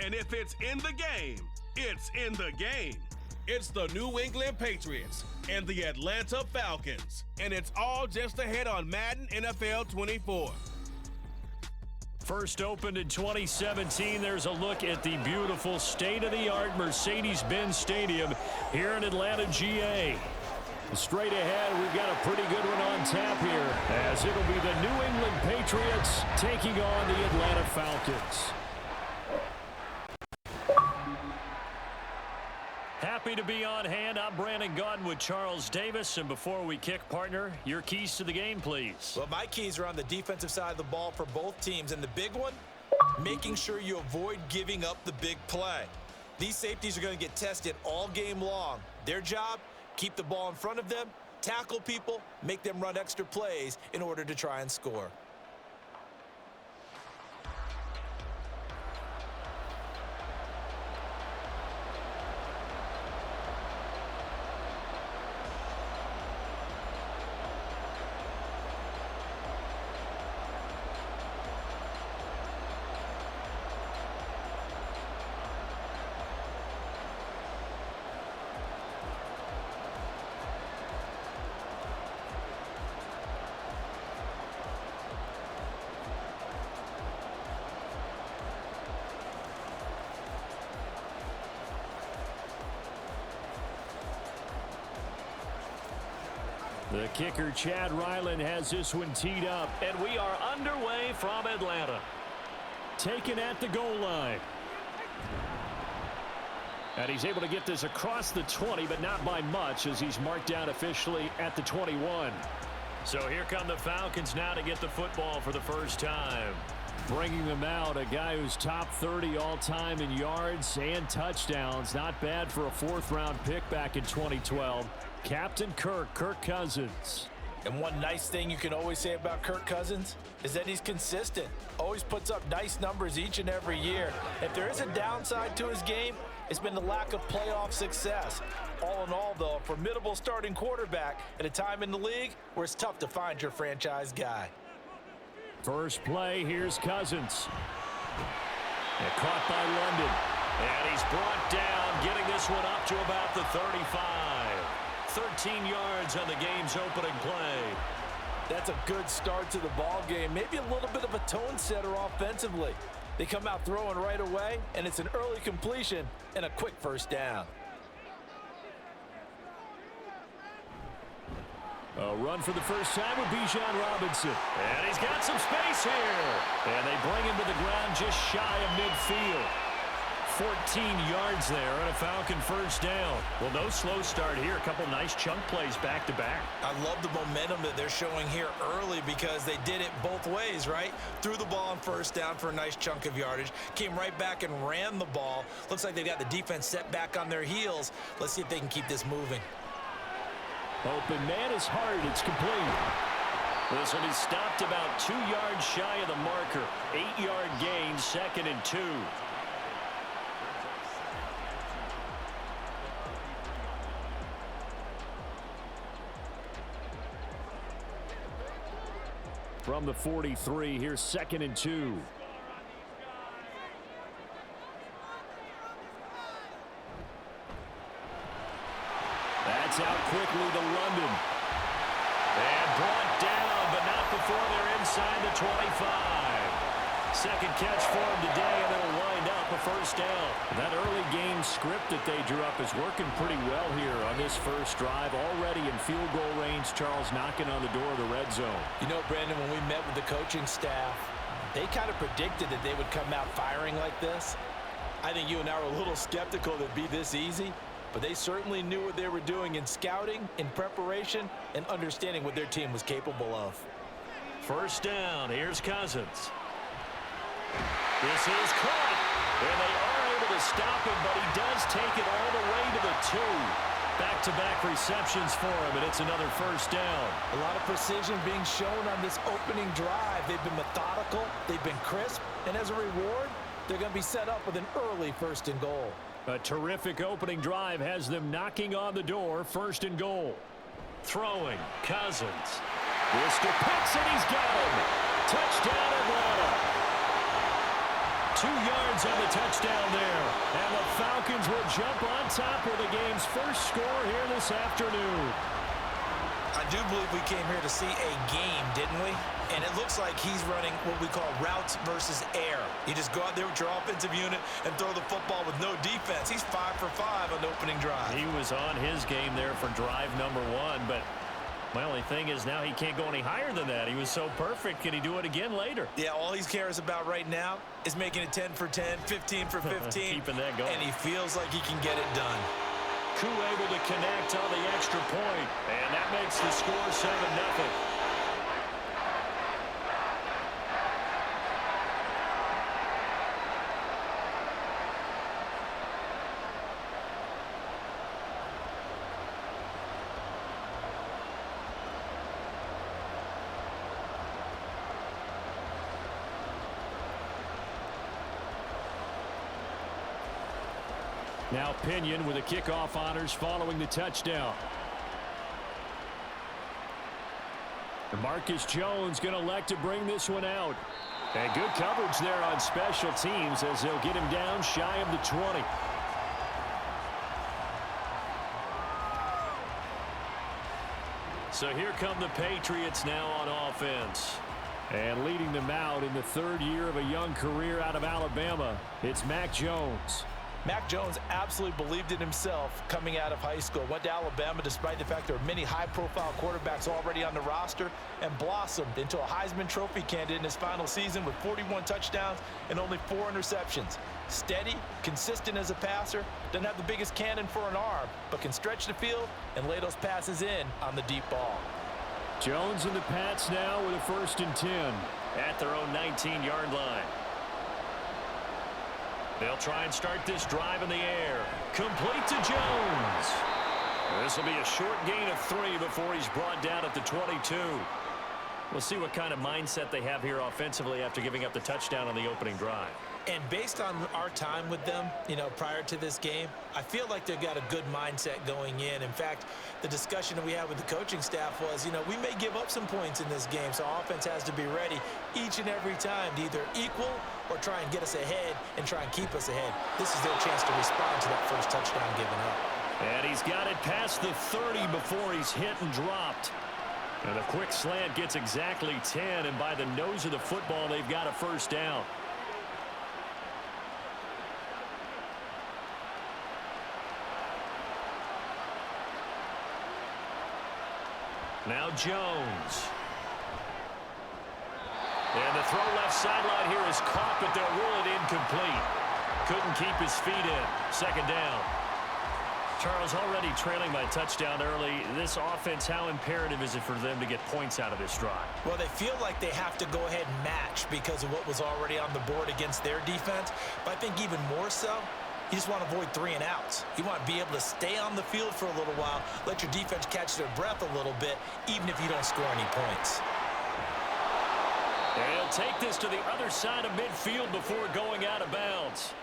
And if it's in the game, it's in the game. It's the New England Patriots and the Atlanta Falcons. And it's all just ahead on Madden NFL 24. First opened in 2017, there's a look at the beautiful state-of-the-art Mercedes-Benz Stadium here in Atlanta, GA. Straight ahead, we've got a pretty good one on tap here, as it'll be the New England Patriots taking on the Atlanta Falcons. Happy to be on hand. I'm Brandon Gaudin with Charles Davis. And before we kick, partner, your keys to the game, please. Well, my keys are on the defensive side of the ball for both teams. And the big one, making sure you avoid giving up the big play. These safeties are going to get tested all game long. Their job, keep the ball in front of them, tackle people, make them run extra plays in order to try and score. The kicker, Chad Ryland, has this one teed up. And we are underway from Atlanta. Taken at the goal line. And he's able to get this across the 20, but not by much, as he's marked down officially at the 21. So here come the Falcons now to get the football for the first time. Bringing them out, a guy who's top 30 all-time in yards and touchdowns. Not bad for a fourth-round pick back in 2012. Captain Kirk Cousins. And one nice thing you can always say about Kirk Cousins is that he's consistent. Always puts up nice numbers each and every year. If there is a downside to his game, it's been the lack of playoff success. All in all, though, a formidable starting quarterback at a time in the league where it's tough to find your franchise guy. First play, here's Cousins. And caught by London. And he's brought down, getting this one up to about the 35. 13 yards on the game's opening play. That's a good start to the ball game. Maybe a little bit of a tone setter offensively. They come out throwing right away, and it's an early completion and a quick first down. A run for the first time with Bijan Robinson. And he's got some space here. And they bring him to the ground just shy of midfield. 14 yards there on a Falcon first down. Well, no slow start here. A couple nice chunk plays back to back. I love the momentum that they're showing here early because they did it both ways, right? Threw the ball on first down for a nice chunk of yardage. Came right back and ran the ball. Looks like they got the defense set back on their heels. Let's see if they can keep this moving. Open man is hard. It's complete. This one is stopped about 2 yards shy of the marker. 8-yard gain, 2nd and 2. From the 43, here's 2nd and 2. That's out quickly to London. And brought down, but not before they're inside the 25. Second catch for him today, and it'll wind up a first down. That early game script that they drew up is working pretty well here on this first drive. Already in field goal range, Charles knocking on the door of the red zone. You know, Brandon, when we met with the coaching staff, they kind of predicted that they would come out firing like this. I think you and I were a little skeptical that it'd be this easy. But they certainly knew what they were doing in scouting, in preparation, and understanding what their team was capable of. First down, here's Cousins. This is caught, and they are able to stop him, but he does take it all the way to the 2. Back-to-back receptions for him, and it's another first down. A lot of precision being shown on this opening drive. They've been methodical, they've been crisp, and as a reward, they're going to be set up with an early 1st and goal. A terrific opening drive has them knocking on the door, 1st and goal. Throwing, Cousins. This to Pitts, and he's got him. Touchdown, Atlanta. 2 yards on the touchdown there. And the Falcons will jump on top with the game's first score here this afternoon. I do believe we came here to see a game, didn't we? And it looks like he's running what we call routes versus air. You just go out there with your offensive unit and throw the football with no defense. He's 5 for 5 on the opening drive. He was on his game there for drive number 1, but my only thing is now he can't go any higher than that. He was so perfect. Can he do it again later? Yeah, all he cares about right now is making it 10 for 10, 15 for 15. Keeping that going. And he feels like he can get it done. Koo able to connect on the extra point, and that makes the score 7-0. Now Pinion with the kickoff honors following the touchdown. And Marcus Jones going to elect to bring this one out. And good coverage there on special teams as they'll get him down shy of the 20. So here come the Patriots now on offense. And leading them out in the 3rd year of a young career out of Alabama, it's Mac Jones. Mac Jones absolutely believed in himself coming out of high school. Went to Alabama despite the fact there were many high-profile quarterbacks already on the roster and blossomed into a Heisman Trophy candidate in his final season with 41 touchdowns and only 4 interceptions. Steady, consistent as a passer, doesn't have the biggest cannon for an arm, but can stretch the field and lay those passes in on the deep ball. Jones and the Pats now with a 1st and 10 at their own 19-yard line. They'll try and start this drive in the air. Complete to Jones. This will be a short gain of 3 before he's brought down at the 22. We'll see what kind of mindset they have here offensively after giving up the touchdown on the opening drive. And based on our time with them, prior to this game, I feel like they've got a good mindset going in. In fact, the discussion that we had with the coaching staff was, we may give up some points in this game, so offense has to be ready each and every time to either equal or try and get us ahead and try and keep us ahead. This is their chance to respond to that first touchdown given up. And he's got it past the 30 before he's hit and dropped. And a quick slant gets exactly 10, and by the nose of the football, they've got a 1st down. Now Jones. And the throw left sideline here is caught, but they'll rule it incomplete. Couldn't keep his feet in. 2nd down. Charles, already trailing by a touchdown early. This offense, how imperative is it for them to get points out of this drive? Well, they feel like they have to go ahead and match because of what was already on the board against their defense. But I think even more so, you just want to avoid 3 and outs. You want to be able to stay on the field for a little while, let your defense catch their breath a little bit, even if you don't score any points. And he'll take this to the other side of midfield before going out of bounds.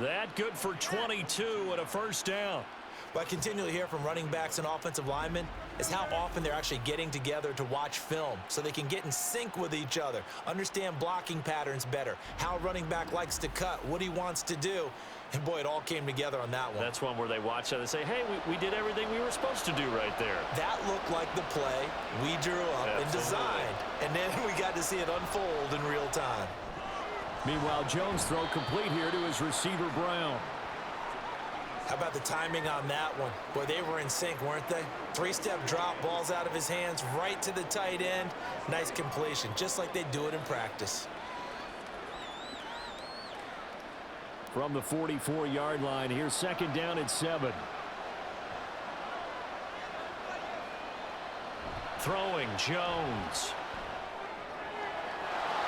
That good for 22 and a 1st down. What I continually hear from running backs and offensive linemen is how often they're actually getting together to watch film so they can get in sync with each other, understand blocking patterns better, how a running back likes to cut, what he wants to do. And, boy, it all came together on that one. That's one where they watch that and say, hey, we did everything we were supposed to do right there. That looked like the play we drew up and designed. And then we got to see it unfold in real time. Meanwhile, Jones' throw complete here to his receiver, Brown. How about the timing on that one? Boy, they were in sync, weren't they? 3-step drop, ball's out of his hands, right to the tight end. Nice completion, just like they do it in practice. From the 44-yard line, here's 2nd down and 7. Throwing, Jones.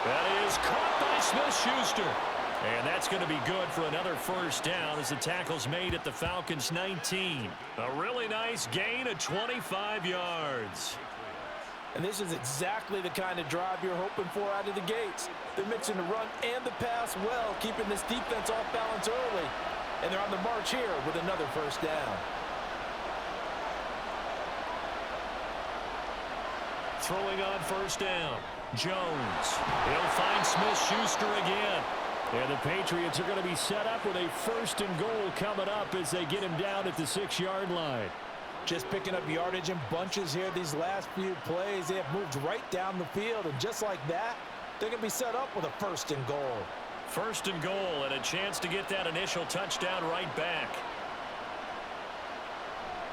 That is caught by Smith-Schuster. And that's going to be good for another 1st down as the tackle's made at the Falcons' 19. A really nice gain of 25 yards. And this is exactly the kind of drive you're hoping for out of the gates. They're mixing the run and the pass well, keeping this defense off balance early. And they're on the march here with another 1st down. Throwing on 1st down. Jones. He'll find Smith-Schuster again. And the Patriots are going to be set up with a 1st and goal coming up as they get him down at the 6-yard line. Just picking up yardage in bunches here these last few plays. They have moved right down the field, and just like that, they're going to be set up with a 1st and goal. 1st and goal, and a chance to get that initial touchdown right back.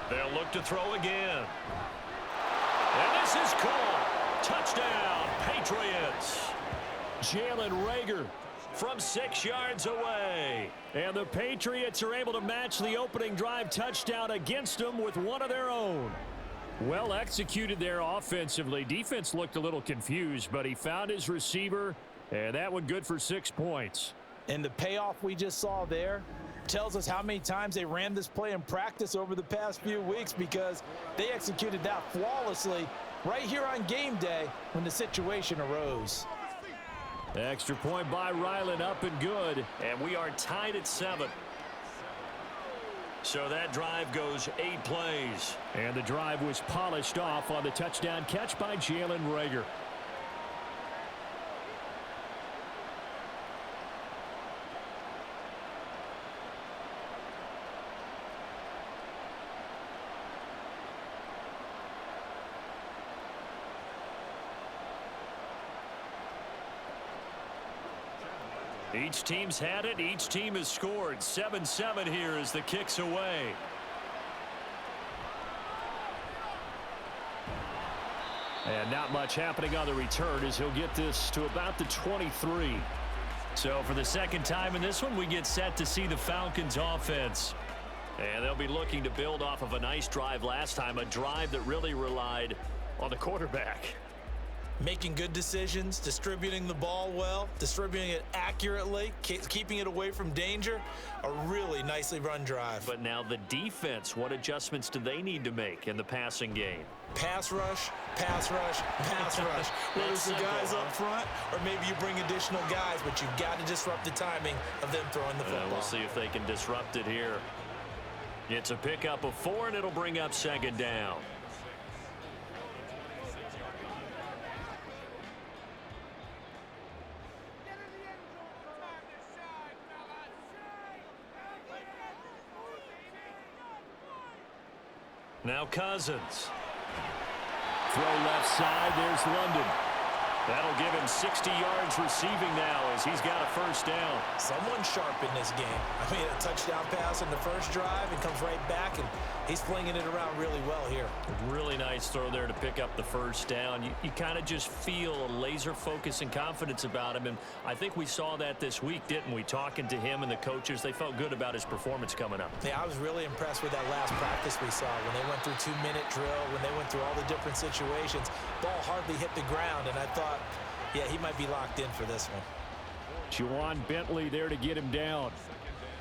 They'll look to throw again. And this is caught. Touchdown, Patriots. Jalen Reagor from 6 yards away. And the Patriots are able to match the opening drive touchdown against them with one of their own. Well executed there offensively. Defense looked a little confused, but he found his receiver, and that one good for 6 points. And the payoff we just saw there tells us how many times they ran this play in practice over the past few weeks, because they executed that flawlessly right here on game day when the situation arose. Extra point by Ryland, up and good. And we are tied at 7. So that drive goes 8 plays. And the drive was polished off on the touchdown catch by Jalen Reagor. Each team's had it. Each team has scored. 7-7 here as the kick's away. And not much happening on the return as he'll get this to about the 23. So for the second time in this one, we get set to see the Falcons offense. And they'll be looking to build off of a nice drive last time, a drive that really relied on the quarterback. Making good decisions, distributing the ball well, distributing it accurately, keeping it away from danger. A really nicely run drive. But now the defense, what adjustments do they need to make in the passing game? Pass rush, pass rush, pass rush. Whether it's the guys up front or maybe you bring additional guys, but you've got to disrupt the timing of them throwing the football. We'll see if they can disrupt it here. It's a pickup of 4, and it'll bring up 2nd down. Now Cousins. Throw left side. There's London. That'll give him 60 yards receiving now as he's got a 1st down. Someone sharp in this game. I mean, a touchdown pass in the first drive and comes right back, and he's flinging it around really well here. Really nice throw there to pick up the 1st down. You kind of just feel a laser focus and confidence about him, and I think we saw that this week, didn't we? Talking to him and the coaches, they felt good about his performance coming up. Yeah, I was really impressed with that last practice we saw when they went through 2-minute drill, when they went through all the different situations. Ball hardly hit the ground, and I thought, yeah, he might be locked in for this one. Juwan Bentley there to get him down.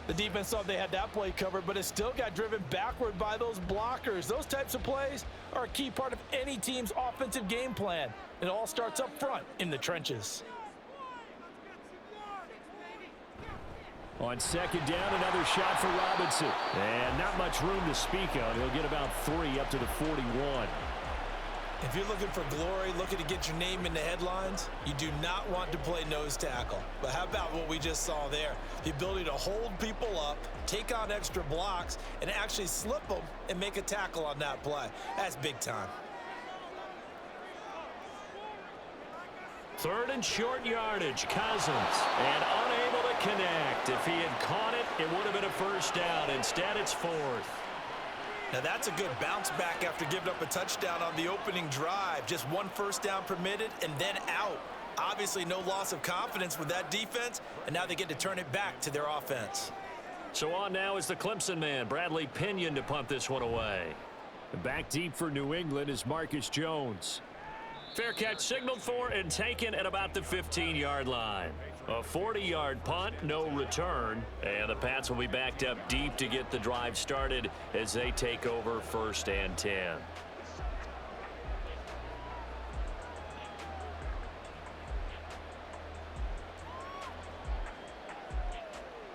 The defense thought they had that play covered, but it still got driven backward by those blockers. Those types of plays are a key part of any team's offensive game plan. It all starts up front in the trenches. On 2nd down, another shot for Robinson. And not much room to speak of. He'll get about 3 up to the 41. If you're looking for glory, looking to get your name in the headlines, you do not want to play nose tackle. But how about what we just saw there? The ability to hold people up, take on extra blocks, and actually slip them and make a tackle on that play. That's big time. 3rd and short yardage, Cousins. And unable to connect. If he had caught it, it would have been a 1st down. Instead, it's 4th. Now that's a good bounce back after giving up a touchdown on the opening drive. Just 1 1st down permitted and then out. Obviously no loss of confidence with that defense, and now they get to turn it back to their offense. So on now is the Clemson man, Bradley Pinion, to punt this one away. Back deep for New England is Marcus Jones. Fair catch signaled for and taken at about the 15-yard line. A 40-yard punt, no return. And the Pats will be backed up deep to get the drive started as they take over 1st and 10.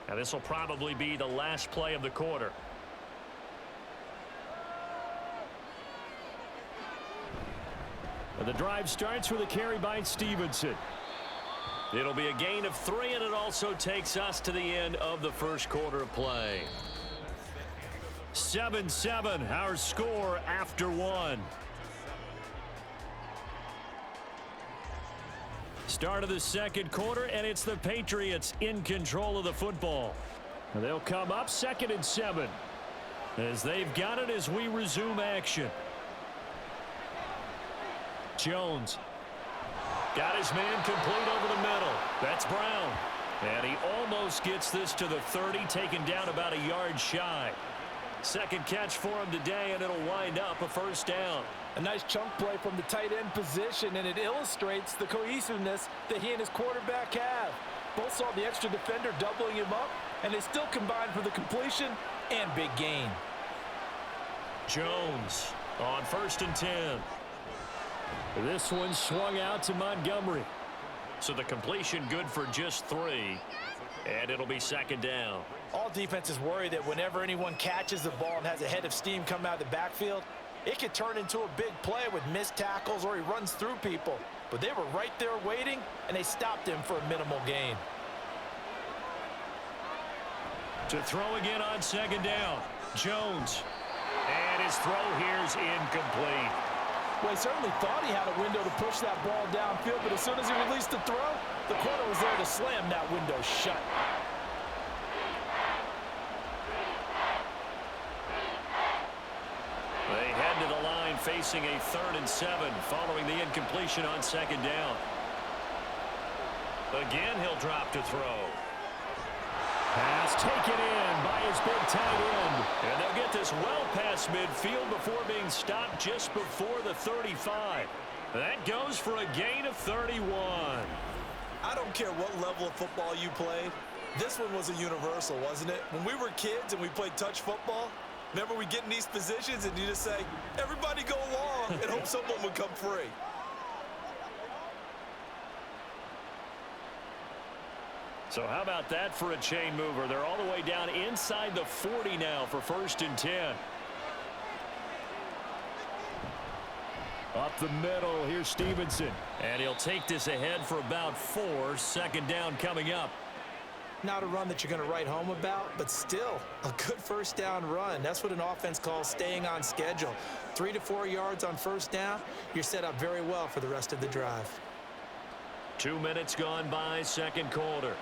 Now this will probably be the last play of the quarter. And the drive starts with a carry by Stevenson. It'll be a gain of 3, and it also takes us to the end of the first quarter of play. 7-7, our score after 1. Start of the second quarter, and it's the Patriots in control of the football. They'll come up 2nd and 7 as they've got it as we resume action. Jones got his man complete over the middle. That's Brown. And he almost gets this to the 30, taken down about a yard shy. Second catch for him today, and it'll wind up a first down. A nice chunk play from the tight end position, and it illustrates the cohesiveness that he and his quarterback have. Both saw the extra defender doubling him up, and they still combined for the completion and big gain. Jones on 1st and 10. This one swung out to Montgomery. So the completion good for just 3, and it'll be 2nd down. All defenses worry that whenever anyone catches the ball and has a head of steam come out of the backfield, it could turn into a big play with missed tackles or he runs through people. But they were right there waiting, and they stopped him for a minimal gain. To throw again on 2nd down. Jones. And his throw here's incomplete. Well, he certainly thought he had a window to push that ball downfield, but as soon as he released the throw, the corner was there to slam that window shut. They head to the line facing a 3rd and 7 following the incompletion on 2nd down. Again, he'll drop to throw. Pass taken in by his big tight end. And they'll get this well past midfield before being stopped just before the 35. That goes for a gain of 31. I don't care what level of football you played. This one was a universal, wasn't it? When we were kids and we played touch football, remember we get in these positions and you just say, everybody go along and hope someone would come free. So how about that for a chain mover? They're all the way down inside the 40 now for 1st and 10. Up the middle, here's Stevenson. And he'll take this ahead for about 4. 2nd down coming up. Not a run that you're going to write home about, but still a good first down run. That's what an offense calls staying on schedule. 3 to 4 yards on first down, you're set up very well for the rest of the drive. 2 minutes gone by, 2nd quarter.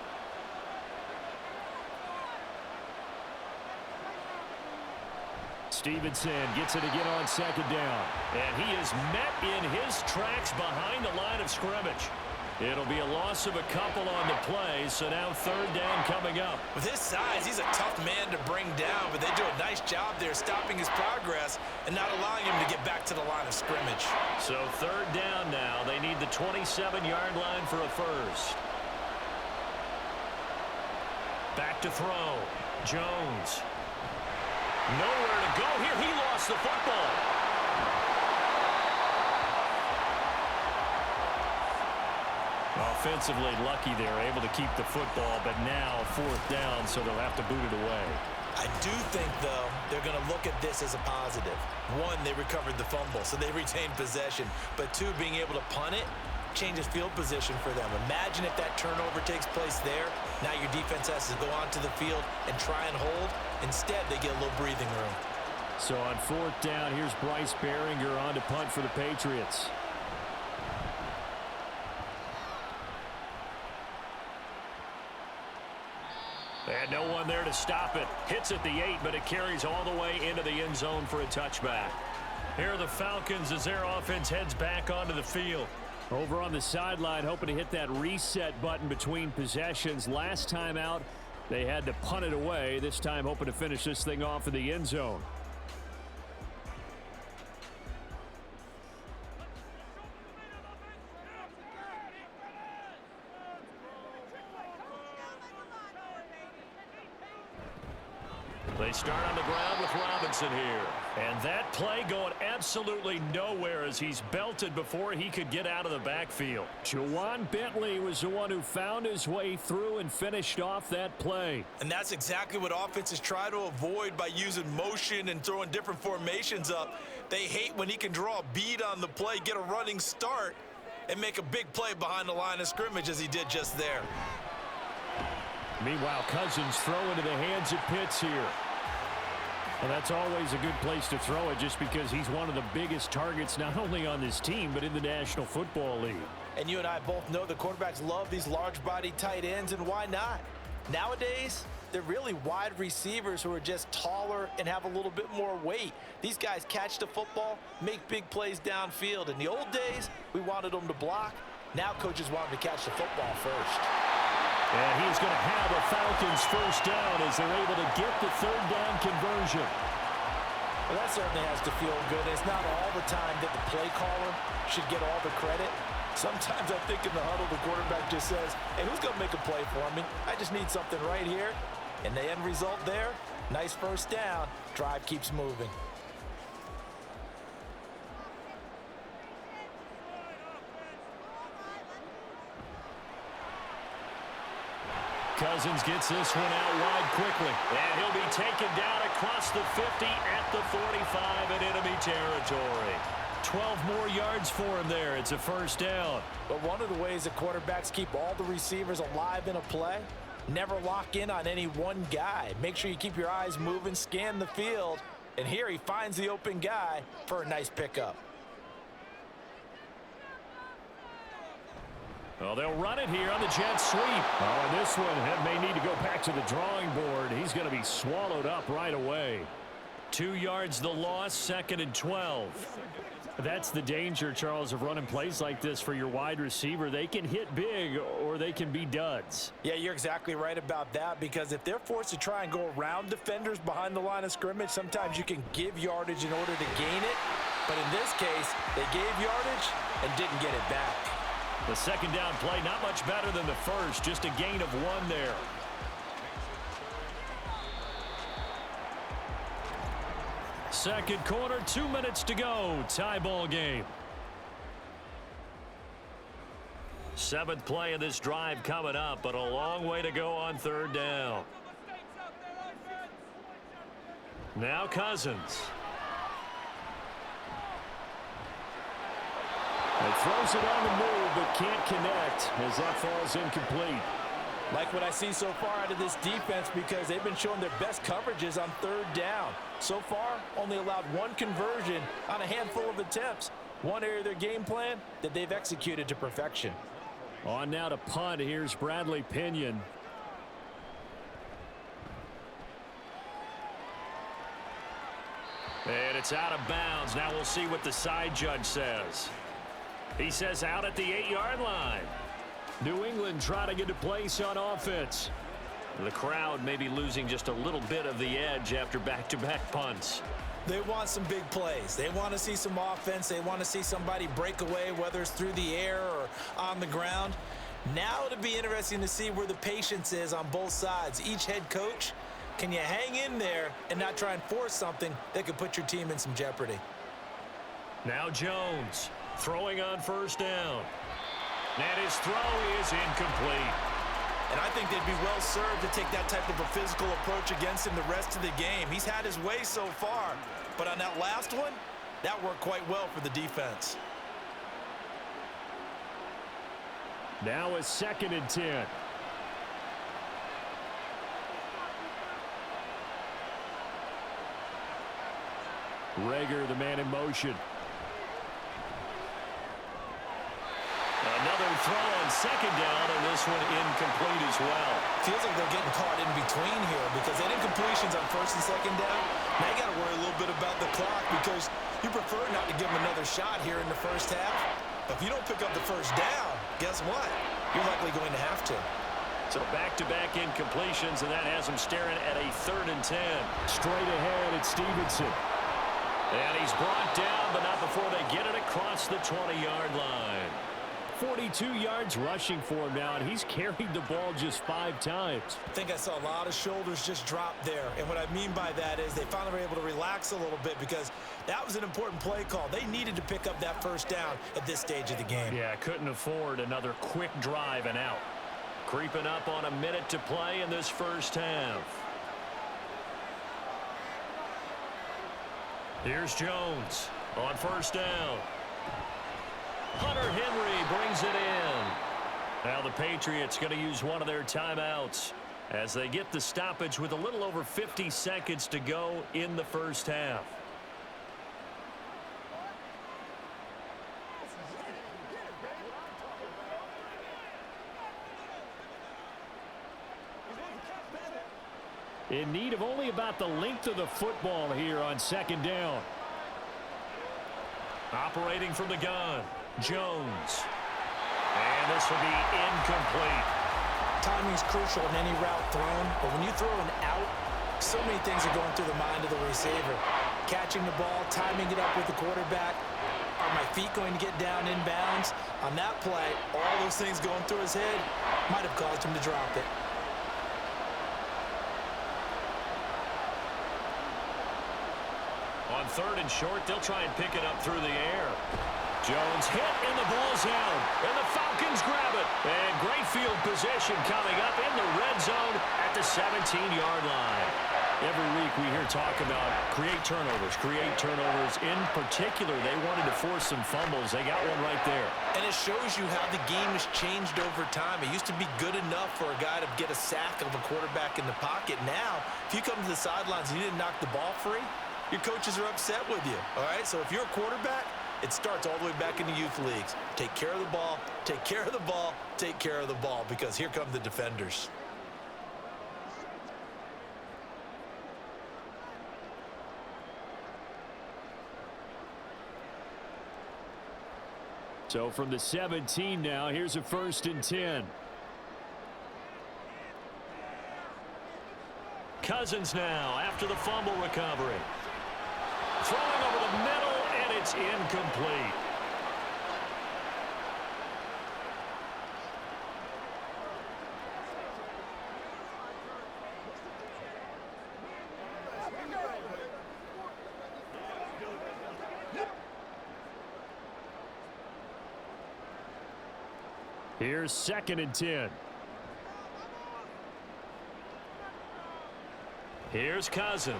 Stevenson gets it again on 2nd down. And he is met in his tracks behind the line of scrimmage. It'll be a loss of a couple on the play, so now 3rd down coming up. With his size, he's a tough man to bring down, but they do a nice job there stopping his progress and not allowing him to get back to the line of scrimmage. So 3rd down now. They need the 27-yard line for a first. Back to throw. Jones. Nowhere to go here. He lost the football. Offensively lucky they're able to keep the football, but now 4th down, so they'll have to boot it away. I do think, though, they're going to look at this as a positive. 1, they recovered the fumble, so they retained possession. But 2, being able to punt it changes field position for them. Imagine if that turnover takes place there. Now your defense has to go onto the field and try and hold. Instead, they get a little breathing room. So on 4th down, here's Bryce Behringer on to punt for the Patriots. And no one there to stop it. Hits at the 8, but it carries all the way into the end zone for a touchback. Here are the Falcons as their offense heads back onto the field. Over on the sideline, hoping to hit that reset button between possessions. Last time out, they had to punt it away. This time, hoping to finish this thing off in the end zone. They start on the ground with Robinson here. And that play going absolutely nowhere as he's belted before he could get out of the backfield. Juwan Bentley was the one who found his way through and finished off that play. And that's exactly what offenses try to avoid by using motion and throwing different formations up. They hate when he can draw a bead on the play, get a running start, and make a big play behind the line of scrimmage as he did just there. Meanwhile, Cousins throw into the hands of Pitts here. Well, that's always a good place to throw it just because he's one of the biggest targets not only on this team but in the National Football League. And you and I both know the quarterbacks love these large-body tight ends, and why not? Nowadays, they're really wide receivers who are just taller and have a little bit more weight. These guys catch the football, make big plays downfield. In the old days, we wanted them to block. Now coaches want them to catch the football first. And he's going to have a Falcons first down as they're able to get the third down conversion. Well, that certainly has to feel good. It's not all the time that the play caller should get all the credit. Sometimes I think in the huddle, the quarterback just says, hey, who's going to make a play for me? I just need something right here. And the end result there, nice first down. Drive keeps moving. Cousins gets this one out wide quickly. And he'll be taken down across the 50 at the 45 in enemy territory. 12 more yards for him there. It's a first down. But one of the ways that quarterbacks keep all the receivers alive in a play, never lock in on any one guy. Make sure you keep your eyes moving, scan the field. And here he finds the open guy for a nice pickup. Well, they'll run it here on the jet sweep. Oh, and this one may need to go back to the drawing board. He's going to be swallowed up right away. 2 yards the loss, 2nd and 12. That's the danger, Charles, of running plays like this for your wide receiver. They can hit big or they can be duds. Yeah, you're exactly right about that, because if they're forced to try and go around defenders behind the line of scrimmage, sometimes you can give yardage in order to gain it. But in this case, they gave yardage and didn't get it back. The second down play, not much better than the first, just a gain of 1 there. Second quarter, 2 minutes to go. Tie ball game. 7th play of this drive coming up, but a long way to go on third down. Now Cousins. He throws it on the move, but can't connect as that falls incomplete. Like what I see so far out of this defense, because they've been showing their best coverages on third down. So far, only allowed 1 conversion on a handful of attempts. One area of their game plan that they've executed to perfection. On now to punt. Here's Bradley Pinion. And it's out of bounds. Now we'll see what the side judge says. He says out at the 8-yard line. New England trying to get a place on offense. The crowd may be losing just a little bit of the edge after back-to-back punts. They want some big plays. They want to see some offense. They want to see somebody break away, whether it's through the air or on the ground. Now it'll be interesting to see where the patience is on both sides. Each head coach, can you hang in there and not try and force something that could put your team in some jeopardy? Now Jones throwing on first down. And his throw is incomplete. And I think they'd be well served to take that type of a physical approach against him the rest of the game. He's had his way so far, but on that last one, that worked quite well for the defense. Now a 2nd and 10. Rager, the man in motion. Another throw on 2nd down, and this one incomplete as well. Feels like they're getting caught in between here because they had incompletions on 1st and 2nd down. Now you got to worry a little bit about the clock because you prefer not to give them another shot here in the first half. But if you don't pick up the first down, guess what? You're likely going to have to. So back-to-back incompletions, and that has them staring at a 3rd and 10. Straight ahead, it's Stevenson. And he's brought down, but not before they get it across the 20-yard line. 42 yards rushing for him now, and he's carried the ball just 5 times. I think I saw a lot of shoulders just drop there, and what I mean by that is they finally were able to relax a little bit because that was an important play call. They needed to pick up that first down at this stage of the game. Yeah, couldn't afford another quick drive and out. Creeping up on a minute to play in this first half. Here's Jones on first down. Hunter Henry brings it in. Now the Patriots going to use one of their timeouts as they get the stoppage with a little over 50 seconds to go in the first half. In need of only about the length of the football here on second down. Operating from the gun, Jones. And this will be incomplete. Timing's crucial in any route thrown, but when you throw an out, so many things are going through the mind of the receiver. Catching the ball, timing it up with the quarterback. Are my feet going to get down in bounds? On that play, all those things going through his head might have caused him to drop it. On third and short, they'll try and pick it up through the air. Jones hit, and the ball's out. And the Falcons grab it. And great field position coming up in the red zone at the 17-yard line. Every week we hear talk about create turnovers. In particular, they wanted to force some fumbles. They got one right there. And it shows you how the game has changed over time. It used to be good enough for a guy to get a sack of a quarterback in the pocket. Now, if you come to the sidelines and you didn't knock the ball free, your coaches are upset with you, all right? So if you're a quarterback, it starts all the way back in the youth leagues. Take care of the ball, take care of the ball, take care of the ball, because here come the defenders. So from the 17 now, here's a 1st and 10. Cousins now after the fumble recovery. Throwing over the middle, and it's incomplete. Here's 2nd and 10. Here's Cousins.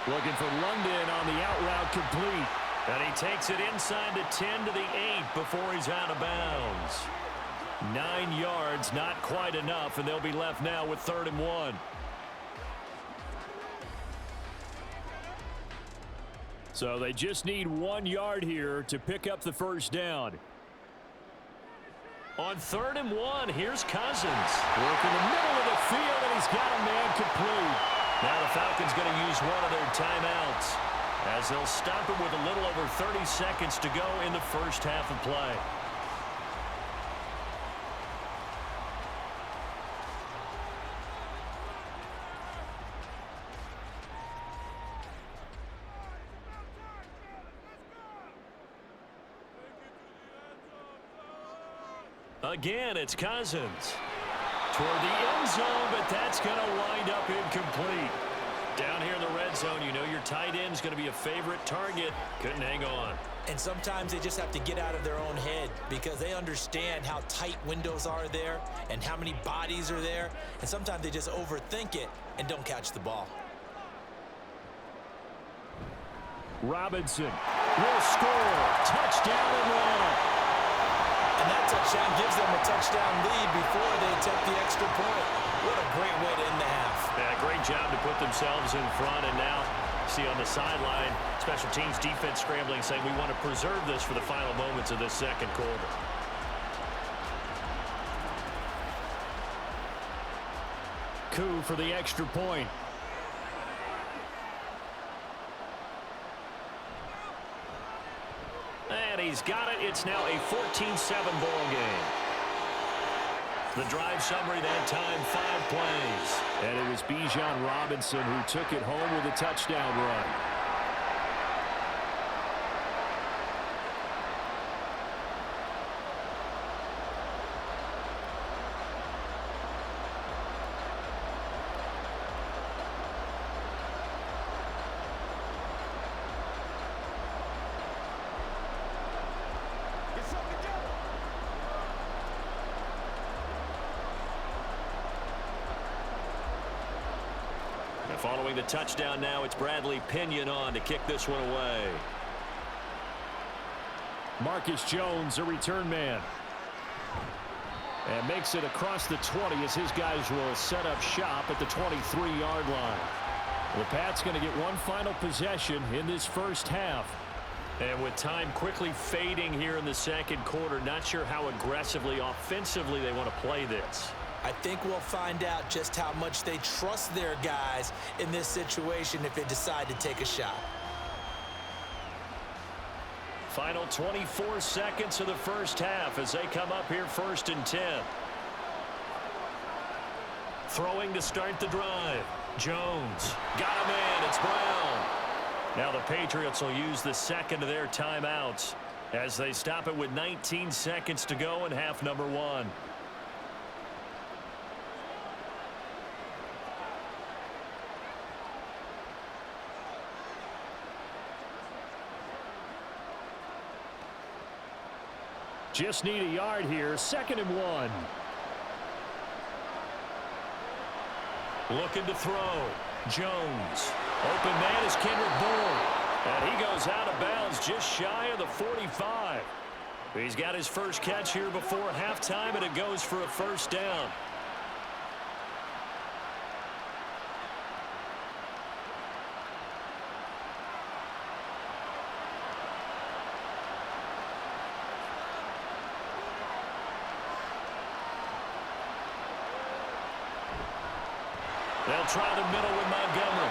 Looking for London on the out route complete. And he takes it inside the 10 to the 8 before he's out of bounds. 9 yards, not quite enough, and they'll be left now with 3rd and 1. So they just need 1 yard here to pick up the first down. On 3rd and 1, here's Cousins. Working the middle of the field, and he's got a man complete. Now the Falcons going to use one of their timeouts as they'll stop it with a little over 30 seconds to go in the first half of play. Again, it's Cousins. Toward the end zone, but that's going to wind up incomplete. Down here in the red zone, you know your tight end's going to be a favorite target. Couldn't hang on. And sometimes they just have to get out of their own head because they understand how tight windows are there and how many bodies are there. And sometimes they just overthink it and don't catch the ball. Robinson will score. Touchdown Atlanta. And that touchdown gives them a touchdown lead before they attempt the extra point. What a great way to end the half. Yeah, great job to put themselves in front. And now, see on the sideline, special teams defense scrambling, saying we want to preserve this for the final moments of this second quarter. Coup for the extra point. And he's got it. It's now a 14-7 ball game. The drive summary that time, 5 plays. And it was Bijan Robinson who took it home with a touchdown run. Following the touchdown now, it's Bradley Pinion on to kick this one away. Marcus Jones, a return man. And makes it across the 20 as his guys will set up shop at the 23-yard line. The Pats going to get one final possession in this first half. And with time quickly fading here in the second quarter, not sure how aggressively, offensively they want to play this. I think we'll find out just how much they trust their guys in this situation if they decide to take a shot. Final 24 seconds of the first half as they come up here 1st and 10. Throwing to start the drive. Jones got him in. It's Brown. Now the Patriots will use the second of their timeouts as they stop it with 19 seconds to go in half number 1. Just need a yard here. 2nd and 1. Looking to throw. Jones. Open man is Kendrick Bourne. And he goes out of bounds just shy of the 45. He's got his first catch here before halftime, and it goes for a first down. They'll try the middle with Montgomery.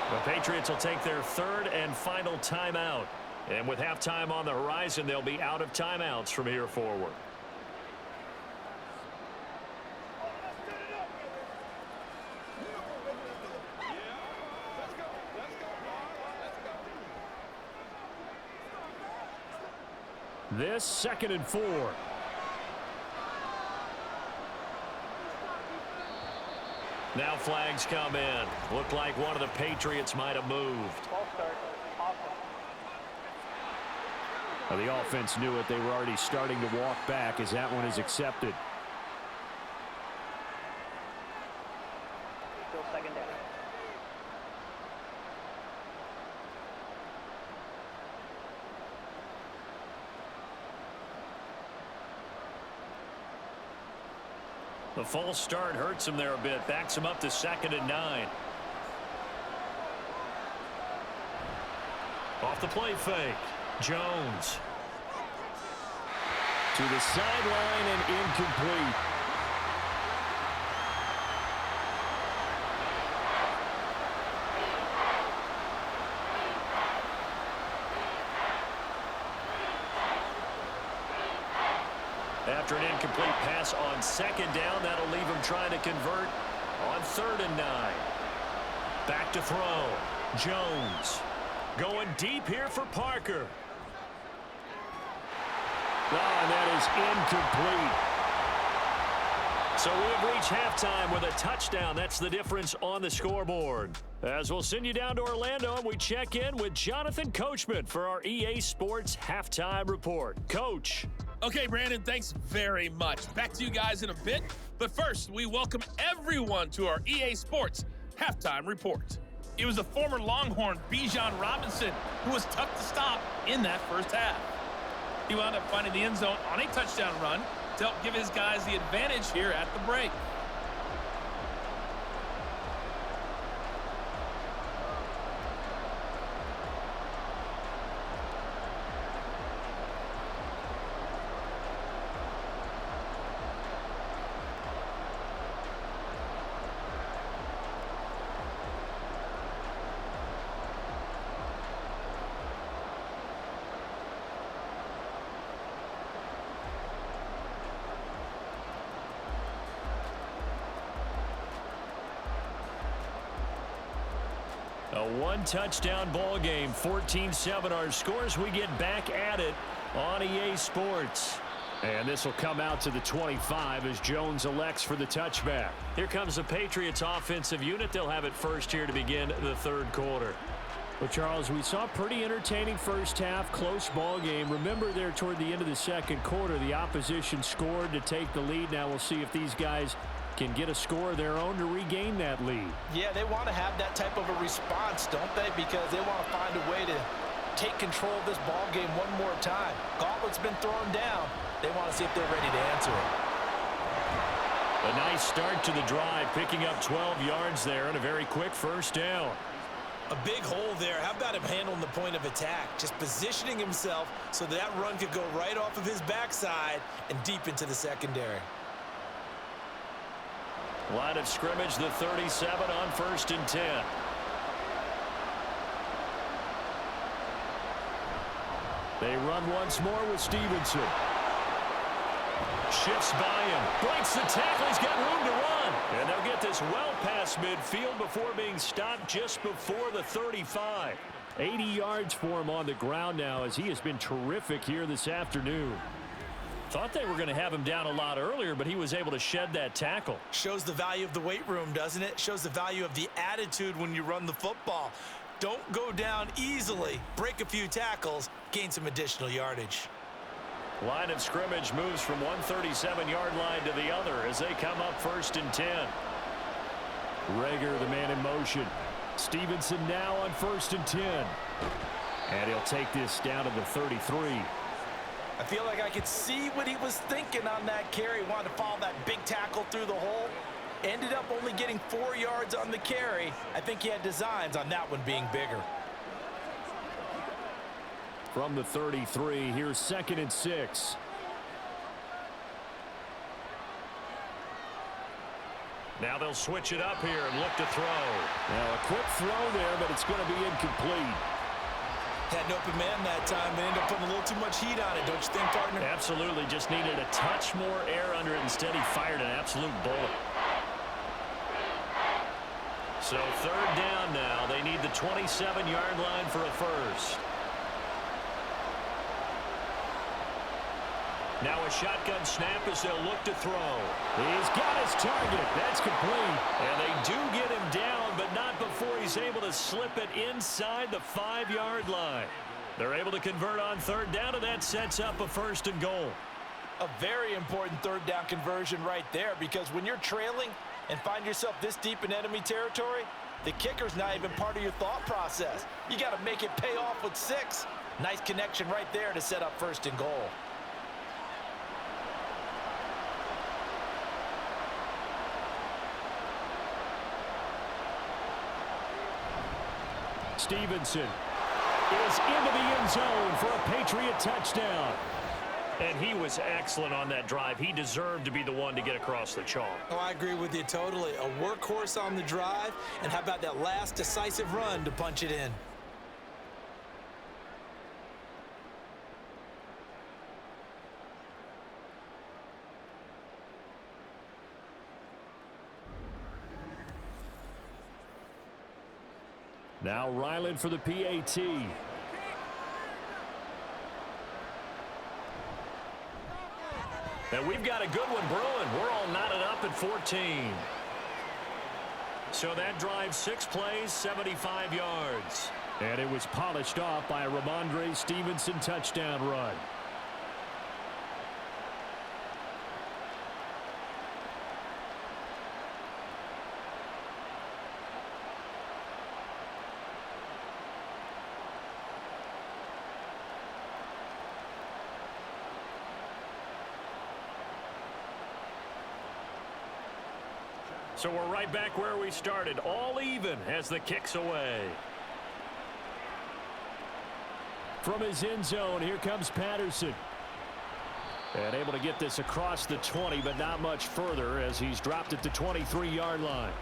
The Patriots will take their 3rd and final timeout. And with halftime on the horizon, they'll be out of timeouts from here forward. This 2nd and 4. Now flags come in. Looked like one of the Patriots might have moved. Well, the offense knew it. They were already starting to walk back as that one is accepted. Still 2nd down. The false start hurts him there a bit. Backs him up to 2nd and 9. Off the play fake. Jones. To the sideline and incomplete. After an incomplete pass on 2nd down, that'll leave him trying to convert on 3rd and 9. Back to throw. Jones going deep here for Parker. Oh, and that is incomplete. So we have reached halftime with a touchdown. That's the difference on the scoreboard. As we'll send you down to Orlando, and we check in with Jonathan Coachman for our EA Sports Halftime Report. Coach. Okay, Brandon, thanks very much. Back to you guys in a bit. But first, we welcome everyone to our EA Sports Halftime Report. It was the former Longhorn Bijan Robinson who was tough to stop in that first half. He wound up finding the end zone on a touchdown run to help give his guys the advantage here at the break. A one-touchdown ball game, 14-7 our scores. We get back at it on EA Sports. And this will come out to the 25 as Jones elects for the touchback. Here comes the Patriots offensive unit. They'll have it first here to begin the 3rd quarter. Well, Charles, we saw a pretty entertaining first half, close ball game. Remember there toward the end of the 2nd quarter, the opposition scored to take the lead. Now we'll see if these guys can get a score of their own to regain that lead. Yeah, they want to have that type of a response, don't they? Because they want to find a way to take control of this ball game one more time. Gauntlet's been thrown down. They want to see if they're ready to answer it. A nice start to the drive, picking up 12 yards there and a very quick first down. A big hole there. How about him handling the point of attack? Just positioning himself so that run could go right off of his backside and deep into the secondary. Line of scrimmage, the 37 on 1st and 10. They run once more with Stevenson. Shifts by him. Breaks the tackle. He's got room to run. And they'll get this well past midfield before being stopped just before the 35. 80 yards for him on the ground now as he has been terrific here this afternoon. Thought they were going to have him down a lot earlier, but he was able to shed that tackle. Shows the value of the weight room, doesn't it? Shows the value of the attitude when you run the football. Don't go down easily. Break a few tackles. Gain some additional yardage. Line of scrimmage moves from one 37-yard line to the other as they come up 1st and 10. Rager, the man in motion. Stevenson now on 1st and 10. And he'll take this down to the 33. I feel like I could see what he was thinking on that carry. Wanted to follow that big tackle through the hole. Ended up only getting 4 yards on the carry. I think he had designs on that one being bigger. From the 33, here's 2nd and 6. Now they'll switch it up here and look to throw. Now a quick throw there, but it's going to be incomplete. Had an open man that time, but ended up putting a little too much heat on it, don't you think, partner? Absolutely. Just needed a touch more air under it. Instead, he fired an absolute bullet. So 3rd down now. They need the 27-yard line for a first. Now a shotgun snap as they'll look to throw. He's got his target. That's complete. And they do get him down, but not before he's able to slip it inside the 5-yard line. They're able to convert on 3rd down, and that sets up a 1st and goal. A very important 3rd down conversion right there, because when you're trailing and find yourself this deep in enemy territory, the kicker's not even part of your thought process. You got to make it pay off with 6. Nice connection right there to set up 1st and goal. Stevenson is into the end zone for a Patriot touchdown. And he was excellent on that drive. He deserved to be the one to get across the chalk. Oh, I agree with you totally. A workhorse on the drive, and how about that last decisive run to punch it in? Now Ryland for the PAT. And we've got a good one brewing. We're all knotted up at 14. So that drive, 6 plays, 75 yards. And it was polished off by a Ramondre Stevenson touchdown run. So we're right back where we started, all even as the kick's away. From his end zone, here comes Patterson. And able to get this across the 20, but not much further as he's dropped at the 23-yard line.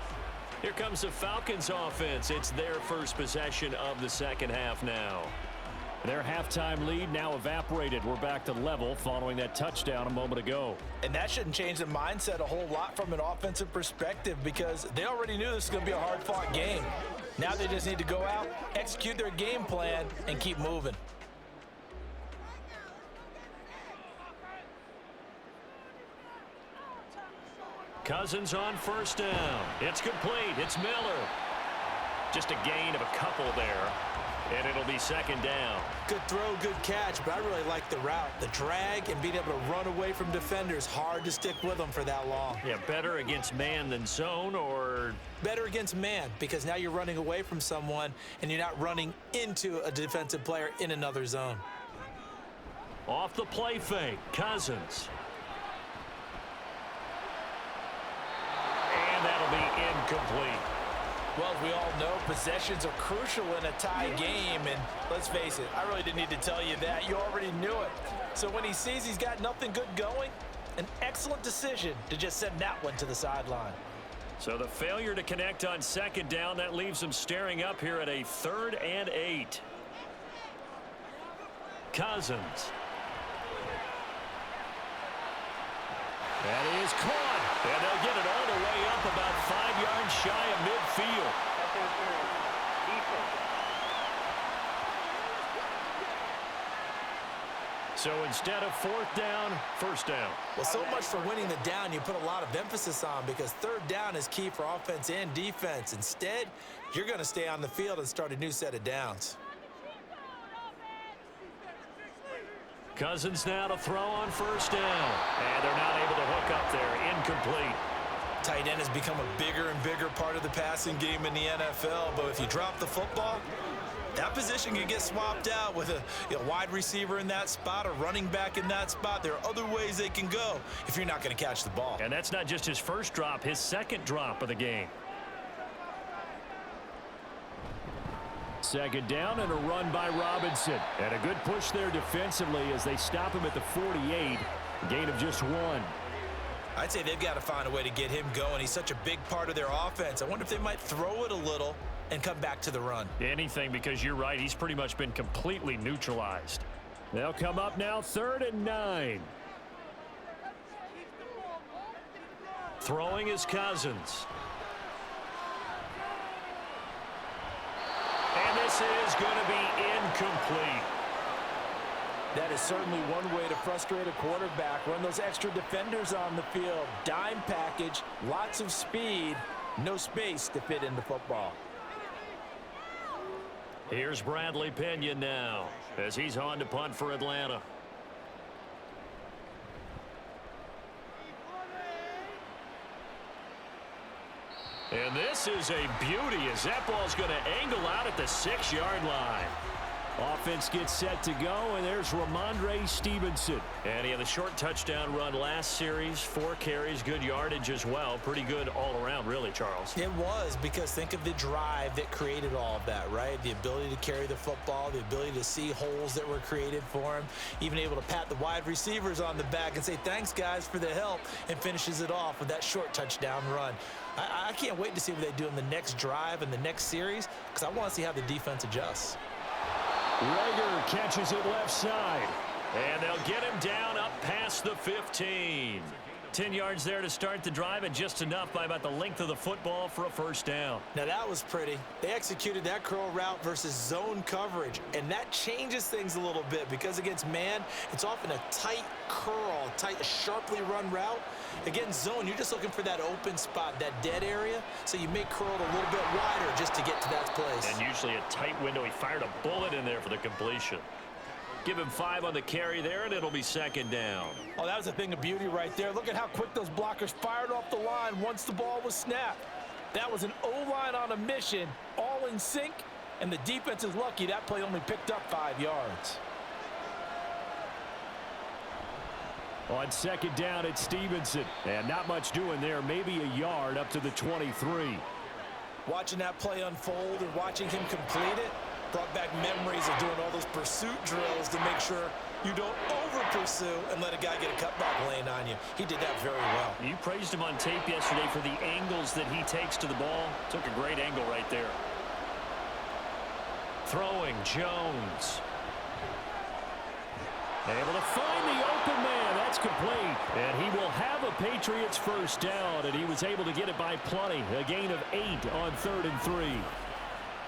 Here comes the Falcons offense. It's their first possession of the second half now. Their halftime lead now evaporated. We're back to level following that touchdown a moment ago. And that shouldn't change the mindset a whole lot from an offensive perspective, because they already knew this was going to be a hard-fought game. Now they just need to go out, execute their game plan, and keep moving. Cousins on first down. It's complete. It's Miller. Just a gain of a couple there. And it'll be second down. Good throw, good catch, but I really like the route. The drag and being able to run away from defenders. Hard to stick with them for that long. Yeah, better against man than zone, or? Better against man, because now you're running away from someone and you're not running into a defensive player in another zone. Off the play fake, Cousins. And that'll be incomplete. Well, as we all know, possessions are crucial in a tie game, and let's face it, I really didn't need to tell you that. You already knew it. So when he sees he's got nothing good going, an excellent decision to just send that one to the sideline. So the failure to connect on second down, that leaves him staring up here at a 3rd and 8. Cousins. That is caught. And they'll get it all the way up about 5 yards shy of midfield. So instead of 4th down, 1st down. Well, so much for winning the down you put a lot of emphasis on, because 3rd down is key for offense and defense. Instead, you're going to stay on the field and start a new set of downs. Cousins now to throw on 1st down. And they're not able to hook up there. Incomplete. Tight end has become a bigger and bigger part of the passing game in the NFL, but if you drop the football, that position can get swapped out with a wide receiver in that spot, a running back in that spot. There are other ways they can go if you're not going to catch the ball. And that's not just his first drop, his second drop of the game. Second down and a run by Robinson. And a good push there defensively as they stop him at the 48. Gain of just 1. I'd say they've got to find a way to get him going. He's such a big part of their offense. I wonder if they might throw it a little and come back to the run. Anything, because you're right. He's pretty much been completely neutralized. They'll come up now 3rd and 9. Throwing is Cousins. And this is going to be incomplete. That is certainly one way to frustrate a quarterback. Run those extra defenders on the field. Dime package, lots of speed, no space to fit in the football. Here's Bradley Pinion now as he's on to punt for Atlanta. And this is a beauty as that ball's going to angle out at the 6-yard line. Offense gets set to go, and there's Ramondre Stevenson. And he had a short touchdown run last series, 4 carries, good yardage as well. Pretty good all around, really, Charles. It was, because think of the drive that created all of that, right? The ability to carry the football, the ability to see holes that were created for him, even able to pat the wide receivers on the back and say, thanks, guys, for the help, and finishes it off with that short touchdown run. I can't wait to see what they do in the next drive and the next series, because I want to see how the defense adjusts. Rager catches it left side. And they'll get him down up past the 15. 10 yards there to start the drive, and just enough by about the length of the football for a 1st down. Now that was pretty. They executed that curl route versus zone coverage, and that changes things a little bit, because against man, it's often a tight curl, tight, sharply run route. Against zone, you're just looking for that open spot, that dead area, so you make curl a little bit wider just to get to that place. And usually a tight window. He fired a bullet in there for the completion. Give him 5 on the carry there, and it'll be 2nd down. Oh, that was a thing of beauty right there. Look at how quick those blockers fired off the line once the ball was snapped. That was an O-line on a mission, all in sync, and the defense is lucky that play only picked up 5 yards. On 2nd down, it's Stevenson. And not much doing there, maybe a yard up to the 23. Watching that play unfold and watching him complete it brought back memories of doing all those pursuit drills to make sure you don't over-pursue and let a guy get a cutback lane on you. He did that very well. You praised him on tape yesterday for the angles that he takes to the ball. Took a great angle right there. Throwing, Jones. Able to find the open man. That's complete. And he will have a Patriots 1st down, and he was able to get it by plenty. A gain of 8 on 3rd and 3.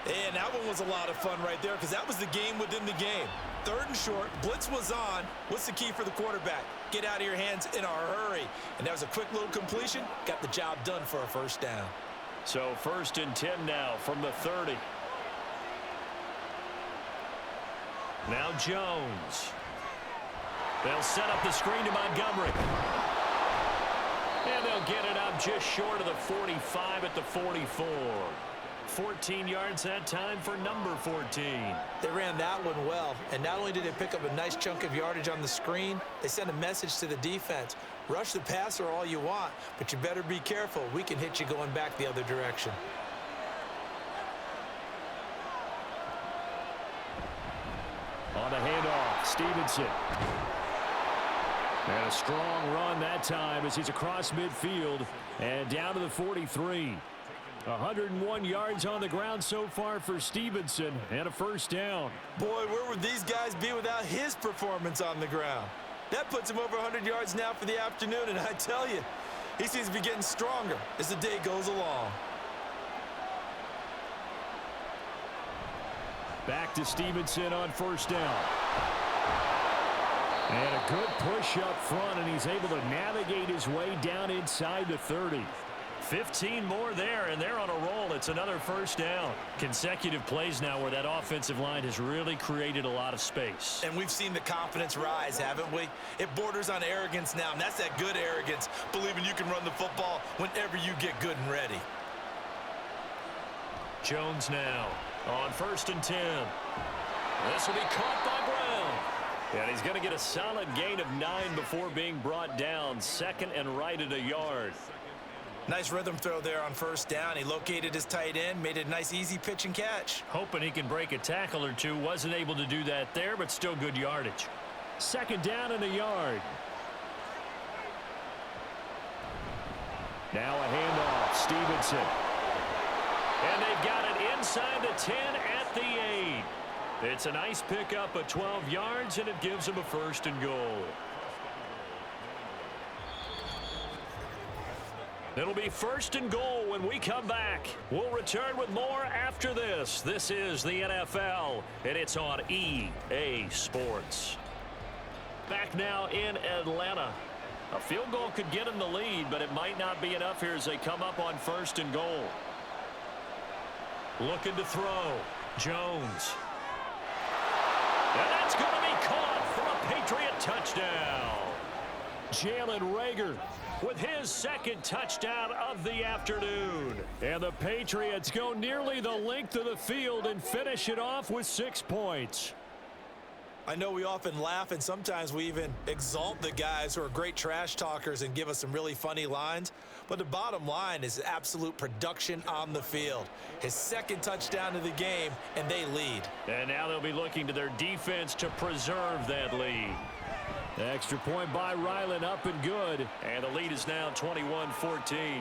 And that one was a lot of fun right there, because that was the game within the game. 3rd and short, blitz was on. What's the key for the quarterback? Get out of your hands in a hurry. And that was a quick little completion. Got the job done for a 1st down. So 1st and 10 now from the 30. Now Jones. They'll set up the screen to Montgomery. And they'll get it up just short of the 45 at the 44. 14 yards that time for number 14. They ran that one well, and not only did they pick up a nice chunk of yardage on the screen, they sent a message to the defense. Rush the passer all you want, but you better be careful. We can hit you going back the other direction. On the handoff, Stevenson. And a strong run that time as he's across midfield and down to the 43. 101 yards on the ground so far for Stevenson and a first down. Boy, where would these guys be without his performance on the ground? That puts him over 100 yards now for the afternoon, and I tell you, he seems to be getting stronger as the day goes along. Back to Stevenson on first down. And a good push up front, and he's able to navigate his way down inside the 30. 15 more there, and they're on a roll. It's another first down. Consecutive plays now where that offensive line has really created a lot of space. And we've seen the confidence rise, haven't we? It borders on arrogance now, and that's that good arrogance, believing you can run the football whenever you get good and ready. Jones now on first and 10. This will be caught by Brown. And he's going to get a solid gain of 9 before being brought down. Second and right at a yard. Nice rhythm throw there on first down. He located his tight end, made it a nice easy pitch and catch. Hoping he can break a tackle or two. Wasn't able to do that there, but still good yardage. Second down and a yard. Now a handoff. Stevenson. And they've got it inside the 10 at the 8. It's a nice pickup of 12 yards, and it gives them a first and goal. It'll be first and goal when we come back. We'll return with more after this. This is the NFL, and it's on EA Sports. Back now in Atlanta. A field goal could get them the lead, but it might not be enough here as they come up on first and goal. Looking to throw. Jones. And that's going to be caught for a Patriot touchdown. Jalen Reagor with his second touchdown of the afternoon. And the Patriots go nearly the length of the field and finish it off with 6 points. I know we often laugh, and sometimes we even exalt the guys who are great trash talkers and give us some really funny lines. But the bottom line is absolute production on the field. His second touchdown of the game, and they lead. And now they'll be looking to their defense to preserve that lead. The extra point by Ryland up and good. And the lead is now 21-14.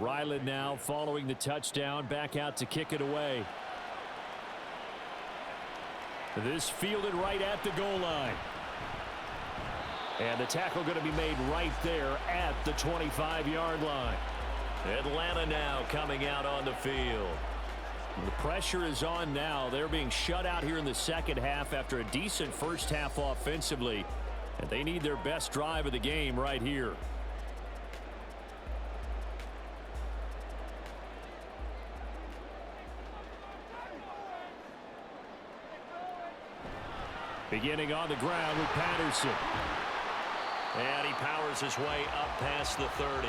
Ryland now following the touchdown, back out to kick it away. This fielded right at the goal line. And the tackle going to be made right there at the 25-yard line. Atlanta now coming out on the field. The pressure is on now. They're being shut out here in the second half after a decent first half offensively. And they need their best drive of the game right here. Beginning on the ground with Patterson. And he powers his way up past the 30.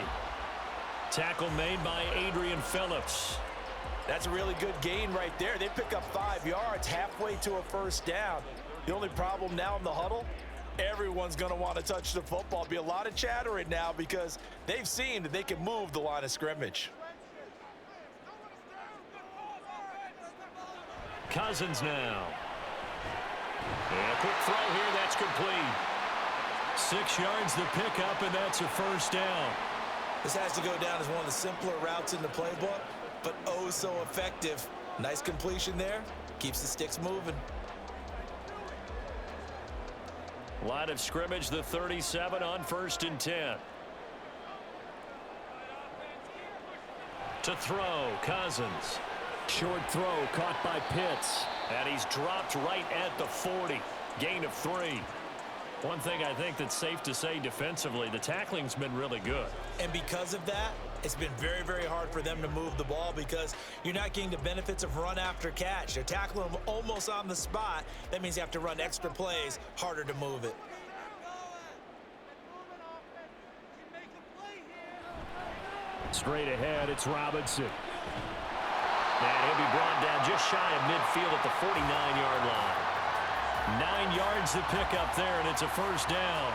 Tackle made by Adrian Phillips. That's a really good gain right there. They pick up 5 yards halfway to a first down. The only problem now in the huddle, everyone's going to want to touch the football. Be a lot of chattering now because they've seen that they can move the line of scrimmage. Cousins now. And a quick throw here, that's complete. 6 yards the pickup, and that's a first down. This has to go down as one of the simpler routes in the playbook, but oh so effective. Nice completion there. Keeps the sticks moving. Line of scrimmage, the 37 on first and 10. To throw, Cousins. Short throw caught by Pitts. And he's dropped right at the 40. Gain of 3. One thing I think that's safe to say defensively, the tackling's been really good. And because of that, it's been very, very hard for them to move the ball because you're not getting the benefits of run after catch. They're tackling them almost on the spot. That means you have to run extra plays, harder to move it. Straight ahead, it's Robinson. And he'll be brought down just shy of midfield at the 49-yard line. 9 yards to pick up there, and it's a first down.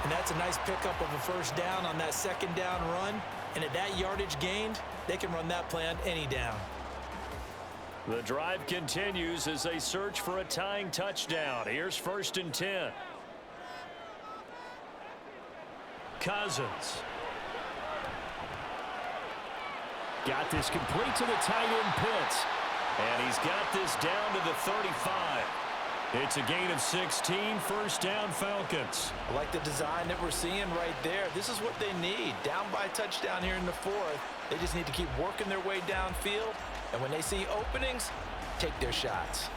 And that's a nice pickup of a first down on that second down run. And at that yardage gained, they can run that play on any down. The drive continues as they search for a tying touchdown. Here's 1st and 10. Cousins. Got this complete to the tight end Pitts. And he's got this down to the 35. It's a gain of 16, first down Falcons. I like the design that we're seeing right there. This is what they need. Down by a touchdown here in the 4th. They just need to keep working their way downfield. And when they see openings, take their shots.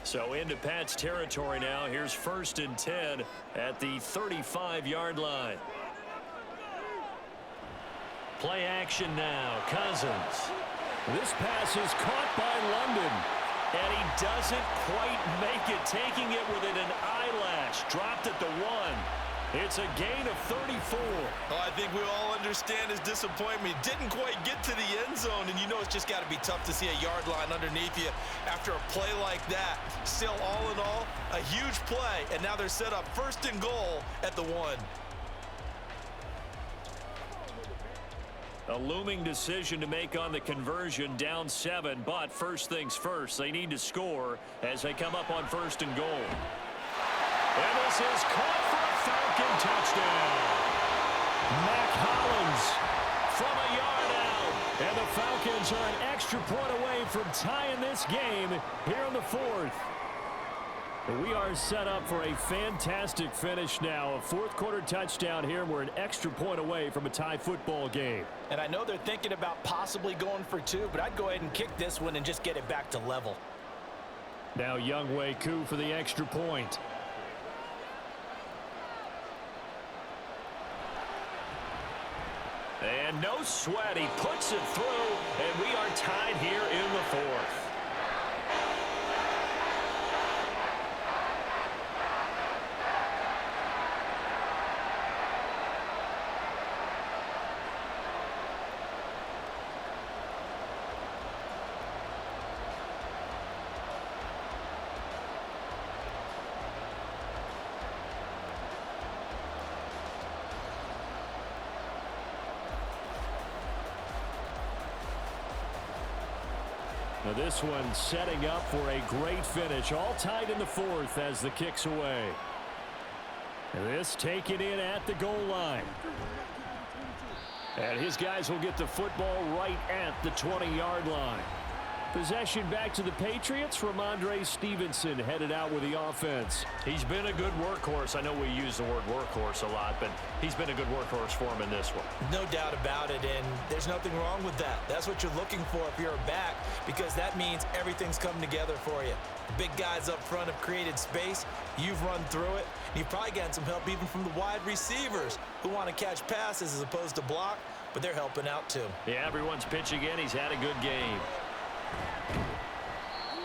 So into Pat's territory now. Here's 1st and 10 at the 35-yard line. Play action now. Cousins. This pass is caught by London. And he doesn't quite make it, taking it within an eyelash. Dropped at the 1. It's a gain of 34. Well, I think we all understand his disappointment. He didn't quite get to the end zone, and you know it's just got to be tough to see a yard line underneath you after a play like that. Still, all in all, a huge play, and now they're set up 1st and goal at the 1. A looming decision to make on the conversion, down 7, but first things first, they need to score as they come up on 1st and goal. And this is caught for a Falcon touchdown. Mac Hollins from a yard out. And the Falcons are an extra point away from tying this game here in the 4th. We are set up for a fantastic finish now. A 4th quarter touchdown here, and we're an extra point away from a tie football game. And I know they're thinking about possibly going for 2, but I'd go ahead and kick this one and just get it back to level. Now Younghoe Koo for the extra point. And no sweat, he puts it through, and we are tied here in the 4th. Now this one setting up for a great finish. All tied in the 4th as the kick's away. And this taken in at the goal line. And his guys will get the football right at the 20-yard line. Possession back to the Patriots. Ramondre Stevenson headed out with the offense. He's been a good workhorse. I know we use the word workhorse a lot, but he's been a good workhorse for him in this one. No doubt about it, and there's nothing wrong with that. That's what you're looking for if you're a back, because that means everything's come together for you. The big guys up front have created space. You've run through it. You've probably gotten some help even from the wide receivers who want to catch passes as opposed to block, but they're helping out too. Yeah, everyone's pitching in. He's had a good game.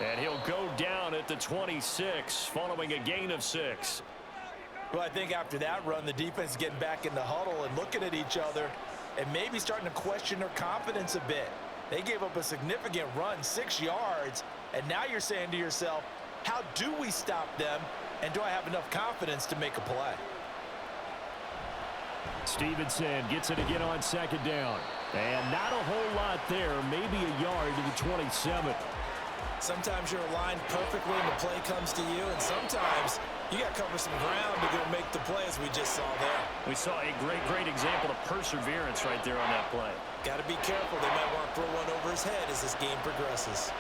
And he'll go down at the 26 following a gain of 6. Well, I think after that run, the defense is getting back in the huddle and looking at each other and maybe starting to question their confidence a bit. They gave up a significant run, 6 yards, and now you're saying to yourself, how do we stop them, and do I have enough confidence to make a play? Stevenson gets it again on 2nd down. And not a whole lot there, maybe a yard to the 27. Sometimes you're aligned perfectly and the play comes to you, and sometimes you got to cover some ground to go make the play, as we just saw there. We saw a great example of perseverance right there on that play. Got to be careful. They might want to throw one over his head as this game progresses.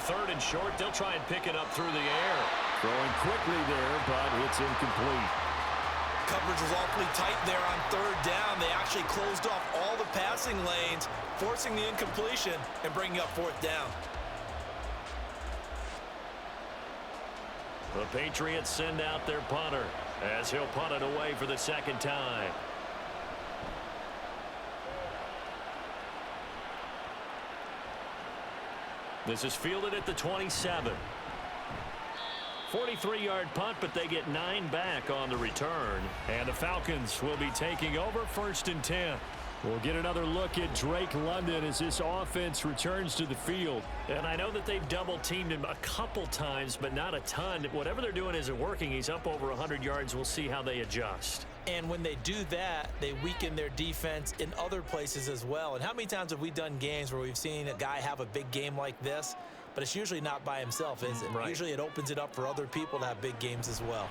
third and short. They'll try and pick it up through the air. Throwing quickly there, but it's incomplete. Coverage was awfully tight there on third down. They actually closed off all the passing lanes, forcing the incompletion and bringing up fourth down. The Patriots send out their punter as he'll punt it away for the second time. This is fielded at the 27. 43-yard punt, but they get 9 back on the return. And the Falcons will be taking over 1st and 10. We'll get another look at Drake London as this offense returns to the field. And I know that they've double-teamed him a couple times, but not a ton. Whatever they're doing isn't working. He's up over 100 yards. We'll see how they adjust. And when they do that, they weaken their defense in other places as well. And how many times have we done games where we've seen a guy have a big game like this, but it's usually not by himself, is it? Right. Usually it opens it up for other people to have big games as well.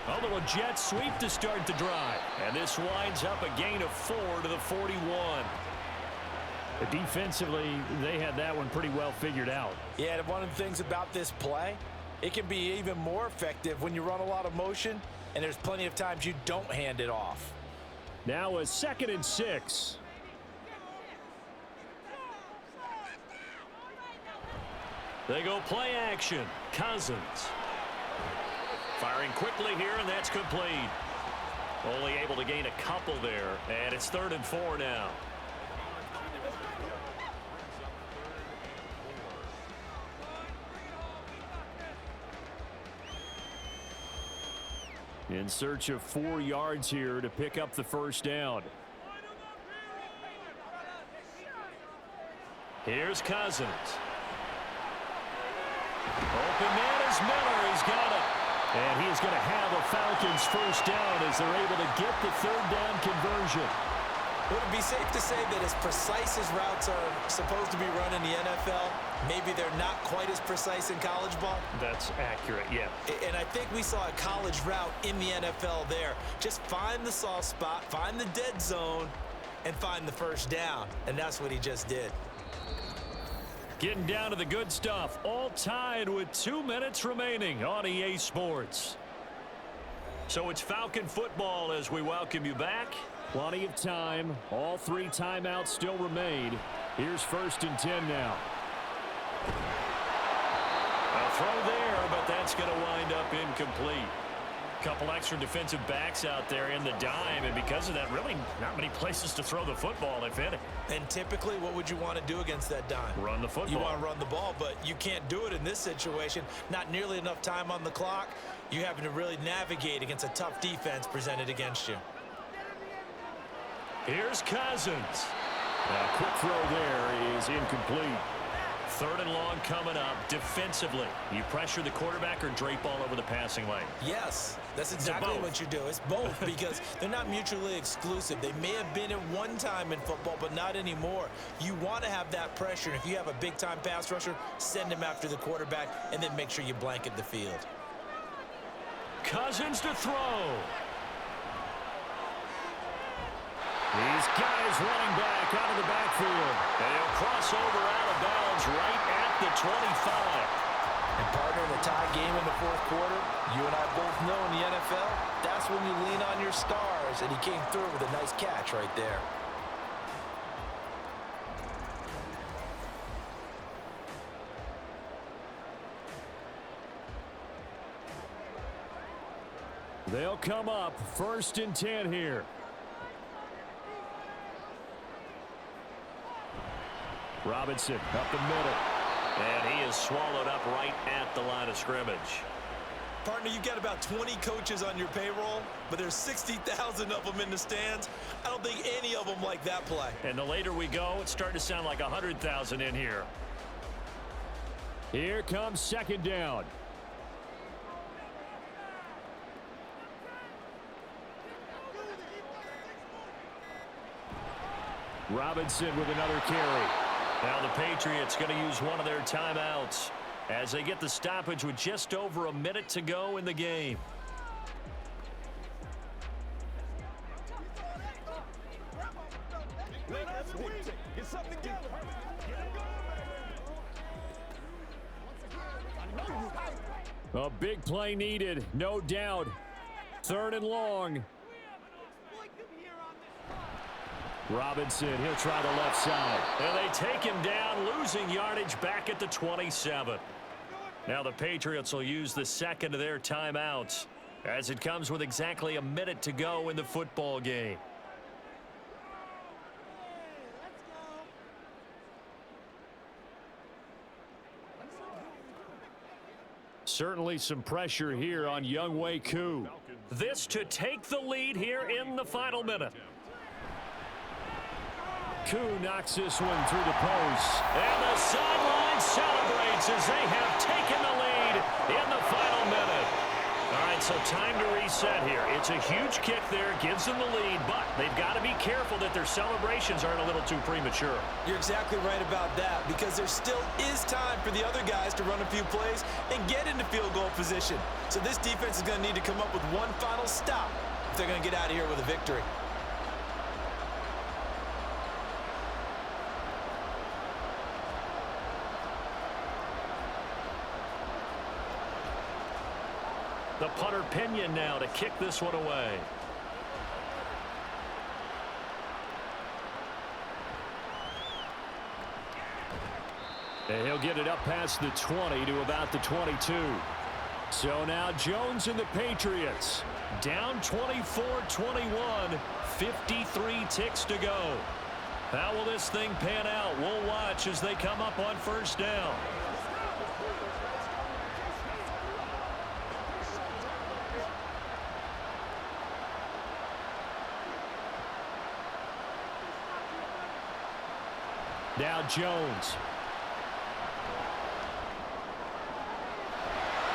Although a jet sweep to start the drive. And this winds up a gain of 4 to the 41. Defensively, they had that one pretty well figured out. Yeah, and one of the things about this play, it can be even more effective when you run a lot of motion, and there's plenty of times you don't hand it off. Now a 2nd and 6. They go play action. Cousins. Firing quickly here, and that's complete. Only able to gain a couple there, and it's 3rd and 4 now. In search of 4 yards here to pick up the first down. Here's Cousins. Open man is Miller. He's got it. And he is going to have a Falcons first down as they're able to get the 3rd down conversion. Would it be safe to say that as precise as routes are supposed to be run in the NFL, maybe they're not quite as precise in college ball? That's accurate, yeah. And I think we saw a college route in the NFL there. Just find the soft spot, find the dead zone, and find the first down. And that's what he just did. Getting down to the good stuff. All tied with 2 minutes remaining on EA Sports. So it's Falcon football as we welcome you back. Plenty of time. All 3 timeouts still remain. Here's 1st and 10 now. A throw there, but that's going to wind up incomplete. Couple extra defensive backs out there in the dime, and because of that, really not many places to throw the football, if any. And typically, what would you want to do against that dime? Run the football. You want to run the ball, but you can't do it in this situation. Not nearly enough time on the clock. You having to really navigate against a tough defense presented against you. Here's Cousins. A quick throw there is incomplete. 3rd and long coming up. Defensively, you pressure the quarterback or drape all over the passing lane? Yes, that's exactly what you do. It's both because they're not mutually exclusive. They may have been at one time in football, but not anymore. You want to have that pressure. And if you have a big-time pass rusher, send him after the quarterback and then make sure you blanket the field. Cousins to throw. These guys running back out of the backfield. They'll cross over out of bounds right at the 25. And partner, in a tie game in the 4th quarter, you and I both know in the NFL, that's when you lean on your stars, and he came through with a nice catch right there. They'll come up 1st and 10 here. Robinson up the middle. And he is swallowed up right at the line of scrimmage. Partner, you've got about 20 coaches on your payroll, but there's 60,000 of them in the stands. I don't think any of them like that play. And the later we go, it's starting to sound like 100,000 in here. Here comes 2nd down. Robinson with another carry. Now the Patriots going to use one of their timeouts as they get the stoppage with just over a minute to go in the game. A big play needed, no doubt. 3rd and long. Robinson, he'll try the left side. And they take him down, losing yardage back at the 27. Now the Patriots will use the second of their timeouts as it comes with exactly a minute to go in the football game. Certainly some pressure here on Younghoe Koo. This to take the lead here in the final minute. Koo knocks this one through the post. And the sideline celebrates as they have taken the lead in the final minute. All right, so time to reset here. It's a huge kick there, gives them the lead, but they've got to be careful that their celebrations aren't a little too premature. You're exactly right about that, because there still is time for the other guys to run a few plays and get into field goal position. So this defense is going to need to come up with one final stop if they're going to get out of here with a victory. The punter Pinion now to kick this one away. And he'll get it up past the 20 to about the 22. So now Jones and the Patriots Down 24-21, 53 ticks to go. How will this thing pan out? We'll watch as they come up on first down. Now Jones.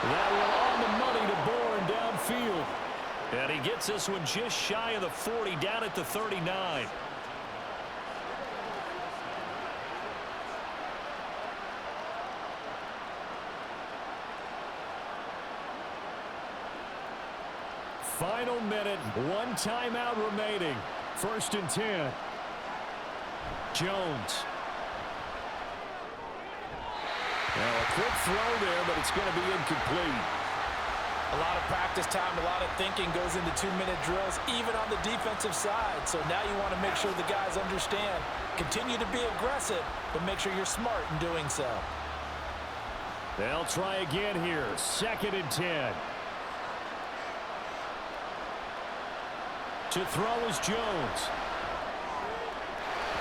That one on the money to Bourne downfield. And he gets this one just shy of the 40, down at the 39. Final minute, 1 timeout remaining. 1st and 10. Jones. Now a quick throw there, but it's going to be incomplete. A lot of practice time, a lot of thinking goes into 2-minute drills, even on the defensive side. So now you want to make sure the guys understand. Continue to be aggressive, but make sure you're smart in doing so. They'll try again here. 2nd and 10. To throw is Jones.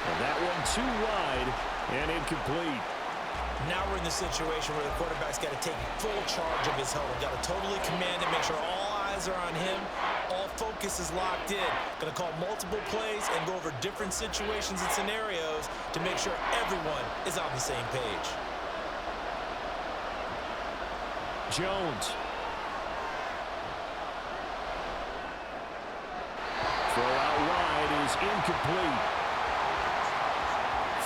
And that one too wide and incomplete. Now we're in the situation where the quarterback's got to take full charge of his huddle. Got to totally command it, make sure all eyes are on him. All focus is locked in. Going to call multiple plays and go over different situations and scenarios to make sure everyone is on the same page. Jones. Throw out wide is incomplete.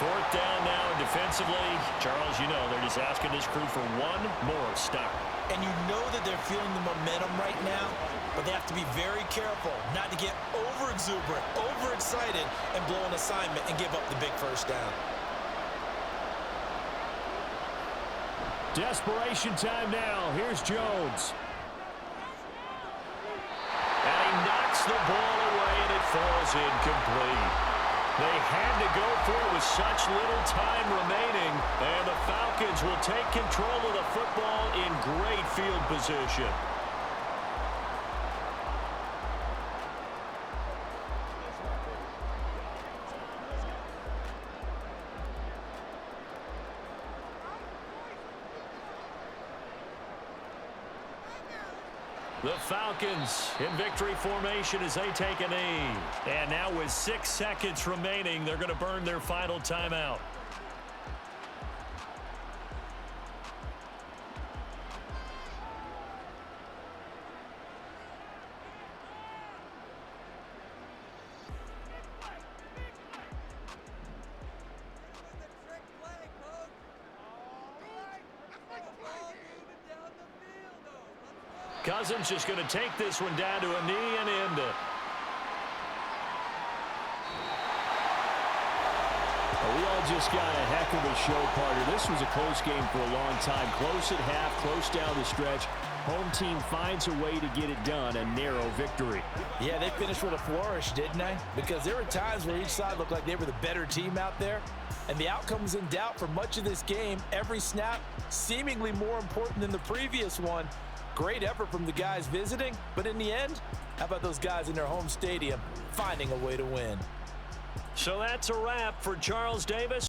4th down now, and defensively, Charles, you know, they're just asking this crew for one more stop. And you know that they're feeling the momentum right now, but they have to be very careful not to get over-exuberant, overexcited, and blow an assignment and give up the big first down. Desperation time now. Here's Jones. And he knocks the ball away, and it falls incomplete. They had to go for it with such little time remaining, and the Falcons will take control of the football in great field position. The Falcons in victory formation as they take a knee. And now with 6 seconds remaining, they're going to burn their final timeout. Cousins just going to take this one down to a knee and end it. Well, we all just got a heck of a show, partner. This was a close game for a long time. Close at half, close down the stretch. Home team finds a way to get it done, a narrow victory. Yeah, they finished with a flourish, didn't they? Because there were times where each side looked like they were the better team out there. And the outcome was in doubt for much of this game. Every snap seemingly more important than the previous one. Great effort from the guys visiting. But in the end, how about those guys in their home stadium finding a way to win? So that's a wrap for Charles Davis.